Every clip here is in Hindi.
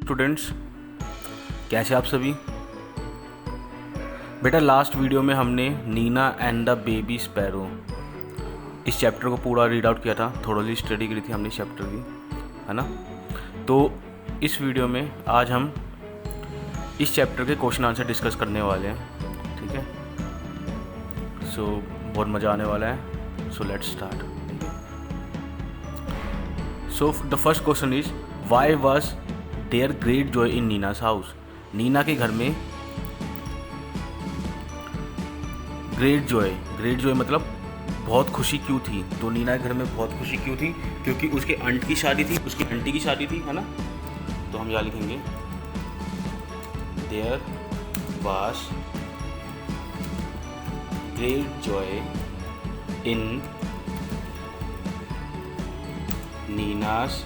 स्टूडेंट्स, कैसे आप सभी। बेटा, लास्ट वीडियो में हमने Nina and the baby sparrow इस चैप्टर को पूरा रीड आउट किया था। थोड़ी स्टडी करी थी हमने इस चैप्टर की, है ना। तो इस वीडियो में आज हम इस चैप्टर के क्वेश्चन आंसर डिस्कस करने वाले हैं, ठीक है। सो बहुत मज़ा आने वाला है। So let's start. So the first question is, why was there great joy in Nina's house. Nina के घर में ग्रेट जॉय मतलब बहुत खुशी क्यों थी। तो नीना के घर में बहुत खुशी क्यों थी? क्योंकि उसके आंट की शादी थी, उसकी आंटी की शादी थी, है ना। तो हम यहाँ लिखेंगे there was great joy in Nina's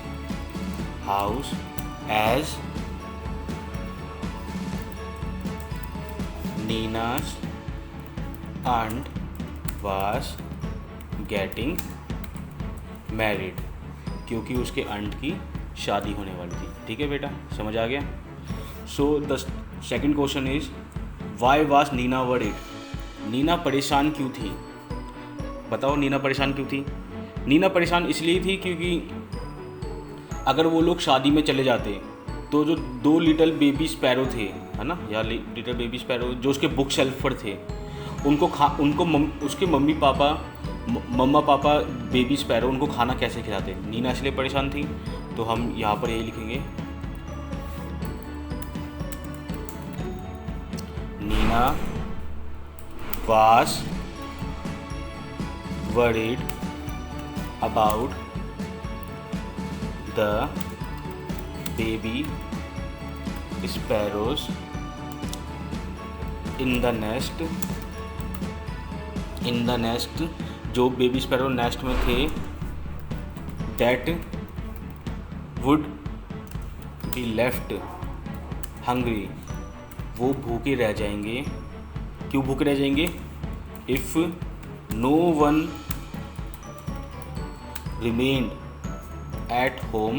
house as Nina's aunt was getting married, क्योंकि उसके आंट की शादी होने वाली थी। ठीक है बेटा, समझ आ गया। So the second question is, why was Nina worried. Nina परेशान क्यों थी? बताओ, नीना परेशान क्यों थी? नीना परेशान इसलिए थी क्योंकि अगर वो लोग शादी में चले जाते तो जो दो लिटिल बेबी स्पैरो थे, है ना, या लिटिल बेबी स्पैरो जो उसके बुक शेल्फ पर थे, उसके मम्मा पापा बेबी स्पैरो उनको खाना कैसे खिलाते। नीना इसलिए परेशान थी। तो हम यहाँ पर यही लिखेंगे, Nina was worried about the baby sparrows in the nest जो बेबी स्पैरो नेस्ट में थे, that would be left hungry, वो भूखे रह जाएंगे। क्यों भूखे रह जाएंगे? if no one remained at home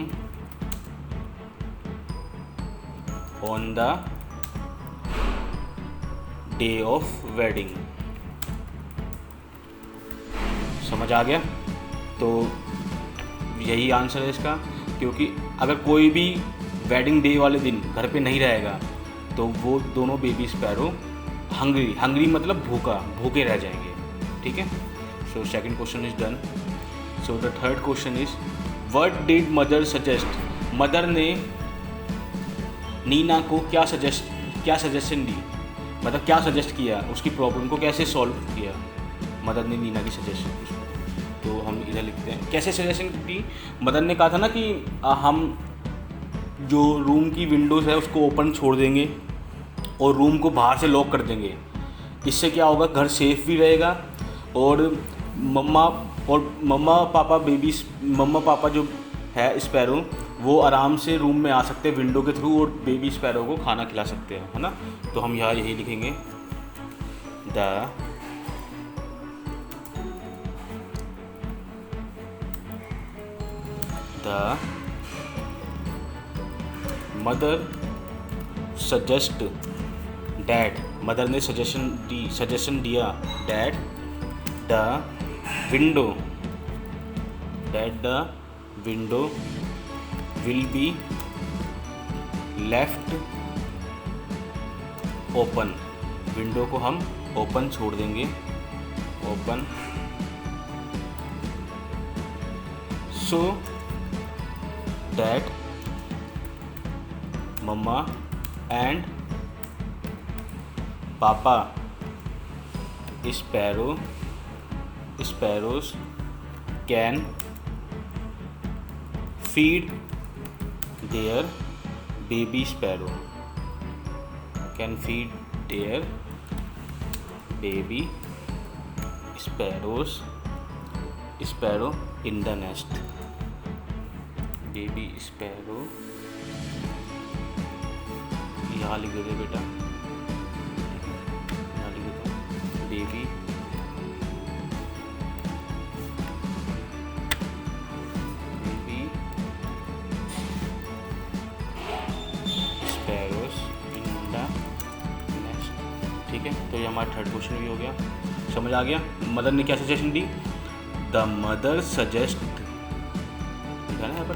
on the day of wedding। समझ आ गया? तो यही आंसर है इसका, क्योंकि अगर कोई भी वेडिंग डे वाले दिन घर पे नहीं रहेगा तो वो दोनों बेबी स्पैरो हंग्री मतलब भूखे रह जाएंगे। ठीक है। So second question is done. So the third question is, What did mother suggest? Mother ने नीना को क्या सजेशन दी, मतलब क्या सजेस्ट किया, उसकी प्रॉब्लम को कैसे सॉल्व किया मदर ने नीना की सजेशन। तो हम इधर लिखते हैं कैसे सजेशन दी। मदर ने कहा था ना कि हम जो रूम की विंडोज़ है उसको ओपन छोड़ देंगे और रूम को बाहर से लॉक कर देंगे। इससे क्या होगा, घर सेफ भी रहेगा और मम्मा पापा जो है स्पैरो वो आराम से रूम में आ सकते हैं विंडो के थ्रू और बेबी स्पैरो को खाना खिला सकते हैं, है ना। तो हम यहाँ यही लिखेंगे, the mother suggest dad, mother ने सजेशन दिया dad the window will be left open, window को हम ओपन छोड़ देंगे, ओपन, so that मम्मा एंड पापा sparrows can feed their baby sparrow, sparrow in the nest, baby sparrow यहाँ लिख देते बेटा, यहाँ लिख देता बेबी है, तो ये हमारा थर्ड क्वेश्चन भी हो गया। समझ आ गया मदर ने क्या suggestion the? The mother suggest, लिखा ना यहाँ पर,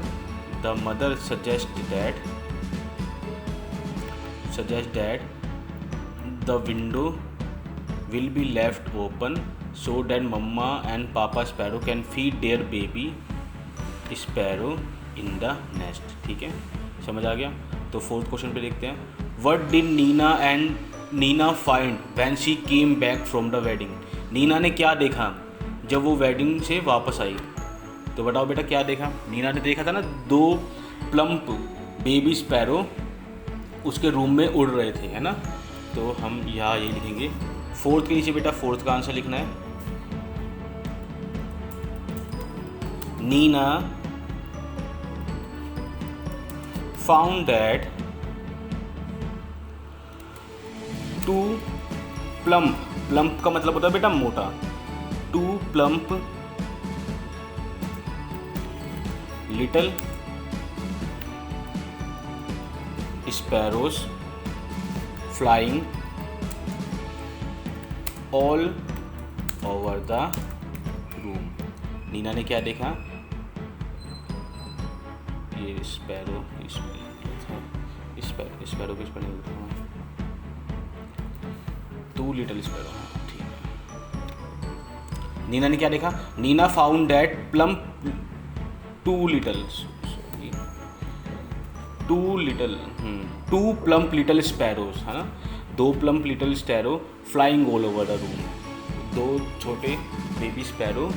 the mother suggest that the window will be left open so that mama and papa sparrow can feed their baby sparrow in the nest। ठीक है, समझ आ गया। तो फोर्थ क्वेश्चन पे देखते हैं, what did Neena find when she came back from the wedding। Neena ने क्या देखा जब वो वेडिंग से वापस आई? तो बताओ बेटा क्या देखा? नीना ने देखा था ना 2 प्लम्प बेबी स्पैरो उसके रूम में उड़ रहे थे, है ना। तो हम यहाँ ये लिखेंगे फोर्थ के नीचे बेटा, फोर्थ का आंसर लिखना है। नीना फाउंड दैट 2 प्लम्प का मतलब होता है बेटा मोटा, 2 plump little sparrows flying all over the room. Nina ने क्या देखा? ये स्पैरो के स्पेलिंग 2 लिटिल स्पैरो, ठीक है। नीना ने क्या देखा? Nina found that plump 2 plump little sparrows, है ना, 2 plump little sparrow flying all over the room. 2 छोटे बेबी स्पैरो,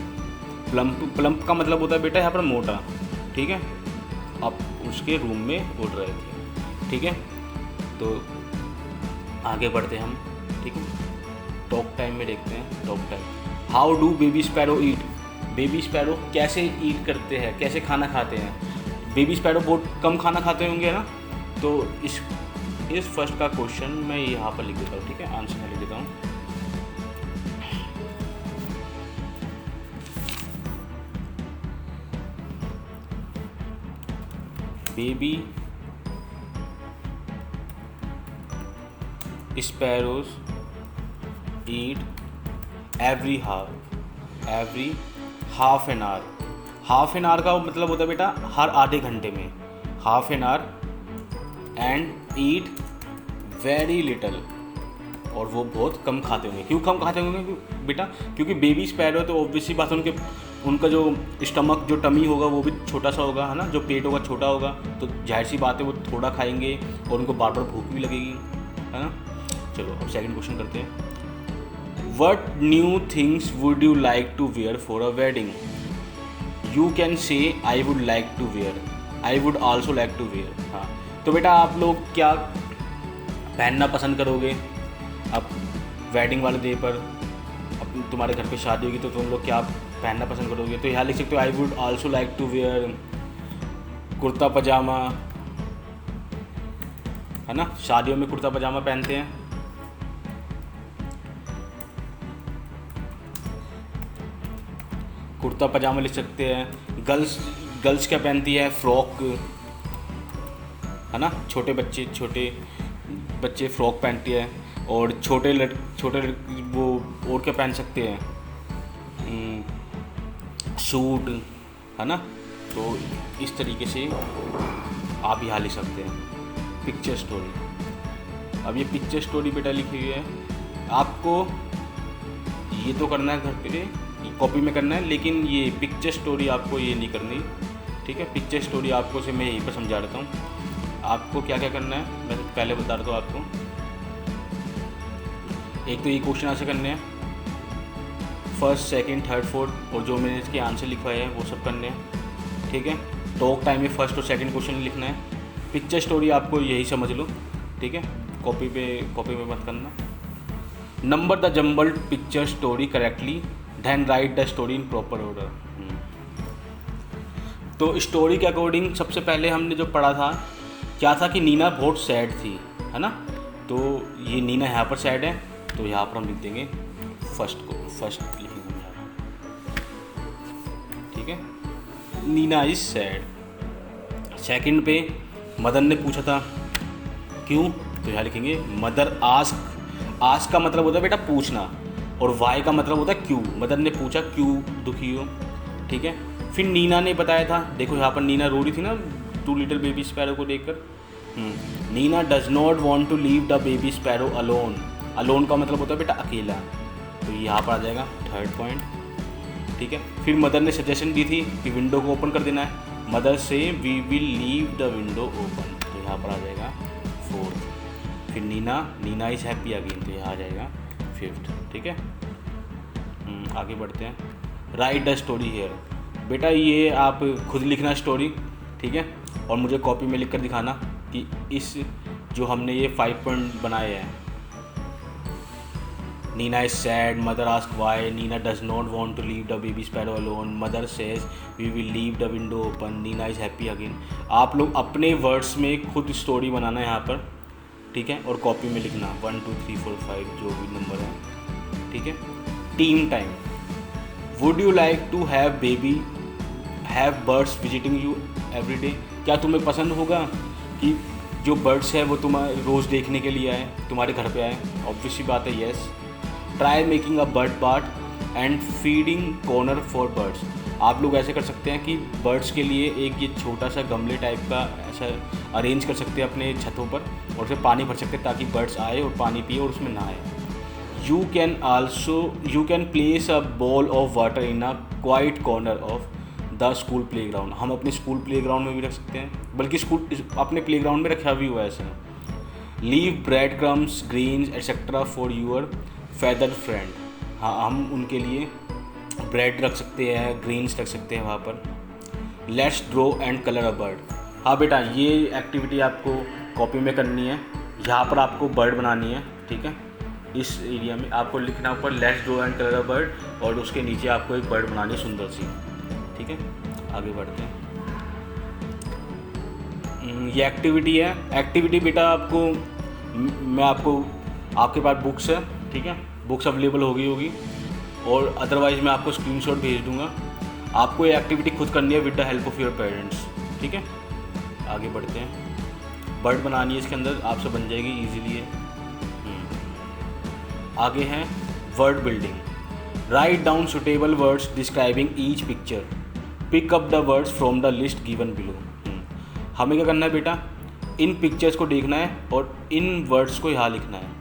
प्लम्प का मतलब होता है बेटा यहाँ पर मोटा, ठीक है, अब उसके रूम में उड़ रहे थे। ठीक है, तो आगे बढ़ते हैं हम। ठीक है, टॉक टाइम में देखते हैं। Talk time, how do baby sparrow eat. Baby sparrow कैसे ईट करते हैं, कैसे खाना खाते हैं? बेबी स्पैरो बहुत कम खाना खाते होंगे ना, तो इस फर्स्ट का क्वेश्चन मैं यहाँ पर लिख देता हूँ। ठीक है, आंसर मैं लिख देता हूँ। Baby sparrows eat every half an hour. Half an hour का मतलब होता है बेटा हर आधे घंटे में, half an hour, and eat very little, और वो बहुत कम खाते होंगे। क्यों कम खाते होंगे बेटा? क्योंकि बेबी स्पैरो तो ऑब्वियसली बात है, उनका जो स्टमक, जो टमी होगा वो भी छोटा सा होगा, है ना, जो पेट होगा छोटा होगा, तो जाहिर सी बात है वो थोड़ा खाएंगे और उनको बार बार भूख भी लगेगी, है ना। चलो अब सेकंड क्वेश्चन करते हैं। What new things would you like to wear for a wedding? You can say I would like to wear, I would also like to wear। हाँ, तो बेटा आप लोग क्या पहनना पसंद करोगे अब वेडिंग वाले डे पर? अब तुम्हारे घर पे शादी होगी तो तुम लोग क्या पहनना पसंद करोगे? तो यहाँ लिख सकते हो I would also like to wear kurta pyjama, है ना, शादियों में कुर्ता पजामा पहनते हैं। कुर्ता पजामा लिख सकते हैं। गर्ल्स क्या पहनती है? फ्रॉक, है ना, छोटे बच्चे फ्रॉक पहनती है, और छोटे वो और क्या पहन सकते हैं? सूट, है ना। तो इस तरीके से आप यहाँ लिख सकते हैं पिक्चर स्टोरी। अब ये पिक्चर स्टोरी बेटा लिखी हुई है, आपको ये तो करना है घर पे कॉपी में करना है, लेकिन ये पिक्चर स्टोरी आपको ये नहीं करनी। ठीक है, पिक्चर स्टोरी आपको से मैं यहीं पर समझा देता हूँ। आपको क्या क्या करना है मैं पहले बता देता हूँ आपको। एक तो ये क्वेश्चन ऐसे करने हैं, फर्स्ट, सेकंड, थर्ड, फोर्थ, और जो मैंने इसके आंसर लिखवाए हैं वो सब करने हैं। ठीक है, टॉक टाइम में फर्स्ट और सेकंड क्वेश्चन लिखना है। पिक्चर स्टोरी आपको यही समझ लो। ठीक है, कॉपी में मत करना। Number the jumbled picture story correctly, then write the story in proper order. तो स्टोरी के अकॉर्डिंग सबसे पहले हमने जो पढ़ा था क्या था कि नीना बहुत सैड थी, है ना। तो ये नीना यहाँ पर सैड है, तो यहाँ पर हम लिख देंगे फर्स्ट लिखेंगे यहाँ पर। ठीक है, नीना इज सैड। सेकंड पे मदर ने पूछा था क्यों, तो यहाँ लिखेंगे मदर आस्क का मतलब होता है बेटा पूछना, और वाई का मतलब होता है क्यों। मदर ने पूछा क्यों दुखी हो, ठीक है। फिर नीना ने बताया था, देखो यहाँ पर नीना रो रही थी ना 2 लिटिल बेबी स्पैरो को देखकर। Nina does not want to leave the baby sparrow alone. Alone का मतलब होता है बेटा अकेला, तो यहाँ पर आ जाएगा थर्ड पॉइंट, ठीक है। फिर मदर ने सजेशन दी थी कि विंडो को ओपन कर देना है। मदर से we will leave the window open, तो यहाँ पर आ जाएगा फोर्थ। फिर नीना इज हैप्पी अगेन, तो यहाँ आ जाएगा फिफ्थ, ठीक है। आगे बढ़ते हैं। राइट द स्टोरी हेयर, बेटा ये आप खुद लिखना स्टोरी, ठीक है, और मुझे कॉपी में लिख कर दिखाना कि इस जो हमने ये 5 पॉइंट बनाए हैं। Nina is sad, mother ask why, Nina does not want to leave the baby sparrow alone, mother says we will leave the window open, Nina is happy again. आप लोग अपने वर्ड्स में खुद स्टोरी बनाना है यहाँ पर, ठीक है, और कॉपी में लिखना 1 2 3 4 5 जो भी नंबर है, ठीक है। Team time, would you like to have birds visiting you every day. क्या तुम्हें पसंद होगा कि जो बर्ड्स है वो तुम्हारे रोज़ देखने के लिए आए, तुम्हारे घर पे आए। ऑब्वियसली बात है yes. Try making a bird part and feeding corner for birds. आप लोग ऐसे कर सकते हैं कि बर्ड्स के लिए एक ये छोटा सा गमले टाइप का ऐसा अरेंज कर सकते हैं अपने छतों पर, और उसमें पानी भर सकते हैं ताकि बर्ड्स आए और पानी पिए और उसमें नहाए। You can place a ball of water in a quite corner of the school play ground. हम अपने स्कूल प्ले ग्राउंड में भी रख सकते हैं, बल्कि स्कूल अपने प्ले ग्राउंड में रखा भी हुआ है ऐसा। Leave bread crumbs greens etcetera for your feather friend. हाँ, हम उनके लिए ब्रेड रख सकते हैं, ग्रीन्स रख सकते हैं वहाँ पर। Let's draw and colour a bird. हाँ बेटा, ये एक्टिविटी आपको कॉपी में करनी है। यहाँ पर आपको बर्ड बनानी है, ठीक है। इस एरिया में आपको लिखना ऊपर let's draw and colour a bird, और उसके नीचे आपको एक बर्ड बनानी है सुंदर सी, ठीक है। आगे बढ़ते हैं। ये एक्टिविटी है। एक्टिविटी बेटा आपको मैं आपको आपके पास बुक्स है, ठीक है, बुक्स अवेलेबल होगी, और अदरवाइज़ मैं आपको स्क्रीनशॉट भेज दूंगा। आपको ये एक्टिविटी खुद करनी है with the help of your parents, ठीक है। आगे बढ़ते हैं। बर्ड बनानी है इसके अंदर, आपसे बन जाएगी ईजीली है। आगे हैं word building. Write down suitable words describing each picture, pick up the words from the list given below. हमें क्या करना है बेटा, इन पिक्चर्स को देखना है और इन वर्ड्स को यहाँ लिखना है।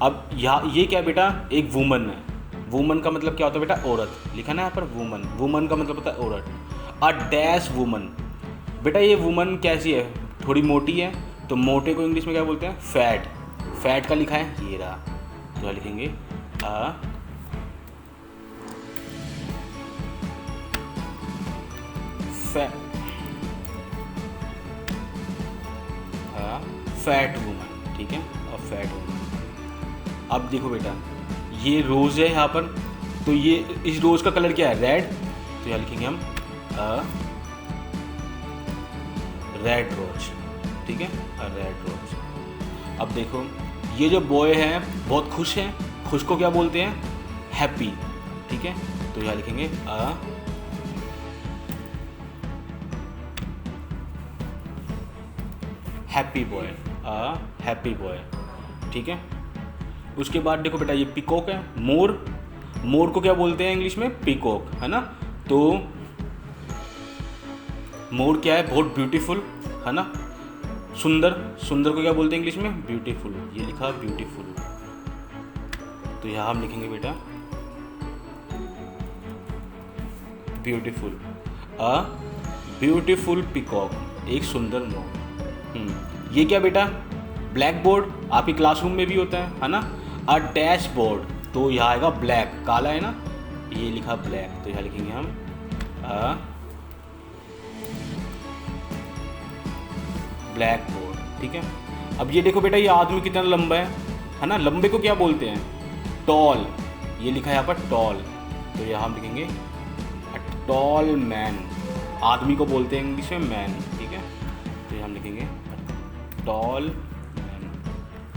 अब यहाँ ये क्या बेटा, एक वुमन है। वुमन का मतलब क्या होता है बेटा, औरत। लिखा ना यहाँ पर वुमन, वुमन का मतलब होता है औरत। अ डैश वुमन, बेटा ये वुमन कैसी है, थोड़ी मोटी है, तो मोटे को इंग्लिश में क्या बोलते हैं, फैट। फैट का लिखा है ये रहा, तो लिखेंगे फैट वुमन, ठीक है, अ फैट वुमन। अब देखो बेटा, ये रोज़ है यहाँ पर, तो ये इस रोज़ का कलर क्या है, रेड, तो यहाँ लिखेंगे हम रेड रोज, ठीक है, रेड रोज। अब देखो ये जो बॉय है बहुत खुश है, खुश को क्या बोलते हैं, हैप्पी, ठीक है, तो यहाँ लिखेंगे हैप्पी बॉय, हैप्पी बॉय, ठीक है। उसके बाद देखो बेटा ये पिकॉक है, मोर। मोर को क्या बोलते हैं इंग्लिश में, पिकॉक, है ना। तो मोर क्या है, बहुत ब्यूटीफुल, है ना, सुंदर। सुंदर को क्या बोलते हैं इंग्लिश में, ब्यूटीफुल। ये लिखा ब्यूटीफुल, तो यहाँ हम लिखेंगे बेटा ब्यूटीफुल, अ ब्यूटीफुल पिकॉक, एक सुंदर मोर। ये क्या बेटा, ब्लैक बोर्ड, आपकी क्लासरूम में भी होता है ना। अ डैश बोर्ड, तो यहाँ आएगा ब्लैक, काला है ना, ये लिखा ब्लैक, तो यहाँ लिखेंगे हम ब्लैक बोर्ड, ठीक है। अब ये देखो बेटा, ये आदमी कितना लंबा है ना, लंबे को क्या बोलते हैं, टॉल। ये लिखा है यहाँ पर टॉल, तो यहाँ हम लिखेंगे टॉल मैन। आदमी को बोलते हैं इंग्लिश में मैन, ठीक है, तो यहाँ हम लिखेंगे टॉल मैन,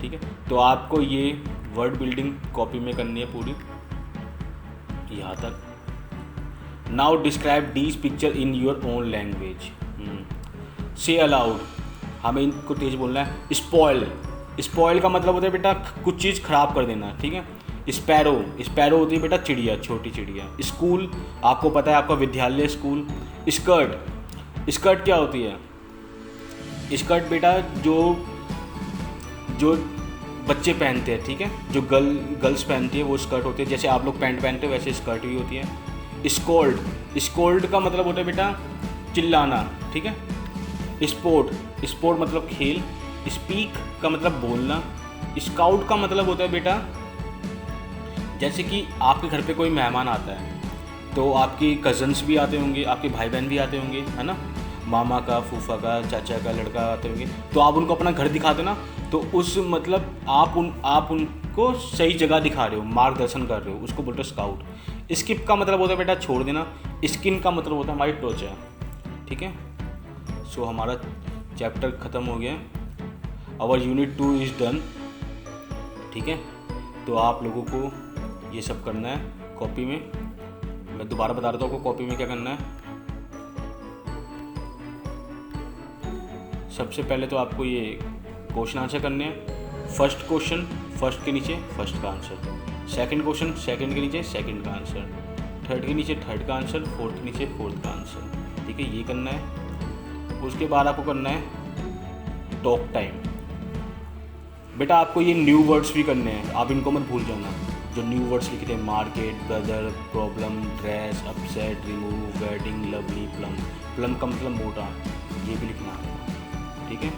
ठीक है। तो आपको ये वर्ड बिल्डिंग कॉपी में करनी है पूरी यहाँ तक। Now describe these picture in your own language. से अलाउड, हमें इनको तेज बोलना है। स्पॉइल, स्पॉइल का मतलब होता है बेटा कुछ चीज़ खराब कर देना, ठीक है। स्पैरो होती है बेटा चिड़िया, छोटी चिड़िया। स्कूल आपको पता है, आपका विद्यालय स्कूल। स्कर्ट क्या होती है? स्कर्ट बेटा जो बच्चे पहनते हैं, ठीक है, जो गर्ल्स पहनती है वो स्कर्ट होती है। जैसे आप लोग पैंट पहनते हो वैसे स्कर्ट भी होती है। स्कोल्ड का मतलब होता है बेटा चिल्लाना, ठीक है। स्पोर्ट मतलब खेल। स्पीक का मतलब बोलना। स्काउट का मतलब होता है बेटा जैसे कि आपके घर पे कोई मेहमान आता है तो आपके कज़न्स भी आते होंगे, आपके भाई बहन भी आते होंगे, है ना, मामा का, फूफा का, चाचा का लड़का आते होंगे, तो आप उनको अपना घर दिखाते ना, तो उस मतलब आप उनको सही जगह दिखा रहे हो, मार्गदर्शन कर रहे हो, उसको बोलते हो स्काउट। स्किप का मतलब होता है बेटा छोड़ देना। स्किन का मतलब होता है हमारी त्वचा, ठीक है। सो हमारा चैप्टर ख़त्म हो गया, आवर यूनिट 2 इज़ डन, ठीक है। तो आप लोगों को ये सब करना है कॉपी में। मैं दोबारा बता देता हूँ आपको कॉपी में क्या करना है। सबसे पहले तो आपको ये क्वेश्चन आंसर करने हैं। फर्स्ट क्वेश्चन फर्स्ट के नीचे फर्स्ट का आंसर, सेकंड क्वेश्चन सेकंड के नीचे सेकंड का आंसर, थर्ड के नीचे थर्ड का आंसर, फोर्थ के नीचे फोर्थ का आंसर, ठीक है। ये करना है। उसके बाद आपको करना है टॉक टाइम। बेटा आपको ये न्यू वर्ड्स भी करने हैं, आप इनको मत भूल जाना। जो न्यू वर्ड्स लिखे थे, market, brother, problem, dress, upset, remove, wedding, lovely, plum का मतलब मोटा, ये भी लिखना, ठीक है।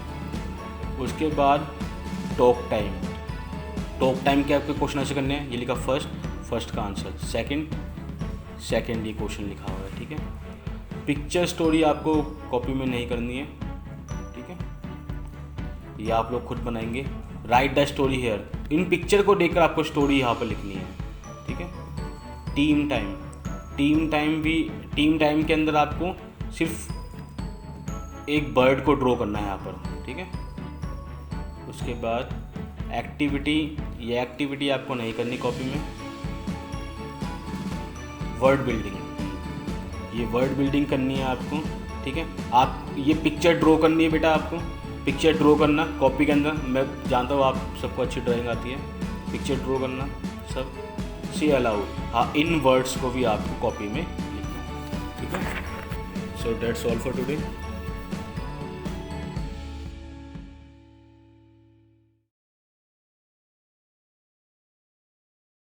उसके बाद टॉक टाइम के आपके क्वेश्चन आंसर करने हैं। ये लिखा फर्स्ट का आंसर, सेकंड ये क्वेश्चन लिखा हुआ है, ठीक है। पिक्चर स्टोरी आपको कॉपी में नहीं करनी है, ठीक है, ये आप लोग खुद बनाएंगे। राइट द स्टोरी हेयर, इन पिक्चर को देखकर आपको स्टोरी यहाँ पर लिखनी है, ठीक है। टीम टाइम के अंदर आपको सिर्फ एक बर्ड को ड्रॉ करना है यहाँ पर, ठीक है। उसके बाद ये एक्टिविटी आपको नहीं करनी कॉपी में। वर्ड बिल्डिंग करनी है आपको, ठीक है। आप ये पिक्चर ड्रॉ करनी है बेटा, आपको पिक्चर ड्रॉ करना कॉपी के अंदर। मैं जानता हूँ आप सबको अच्छी ड्राइंग आती है, पिक्चर ड्रॉ करना सब। सी अलाउड, हाँ, इन वर्ड्स को भी आपको कॉपी में लिखना, ठीक है। So that's all for today.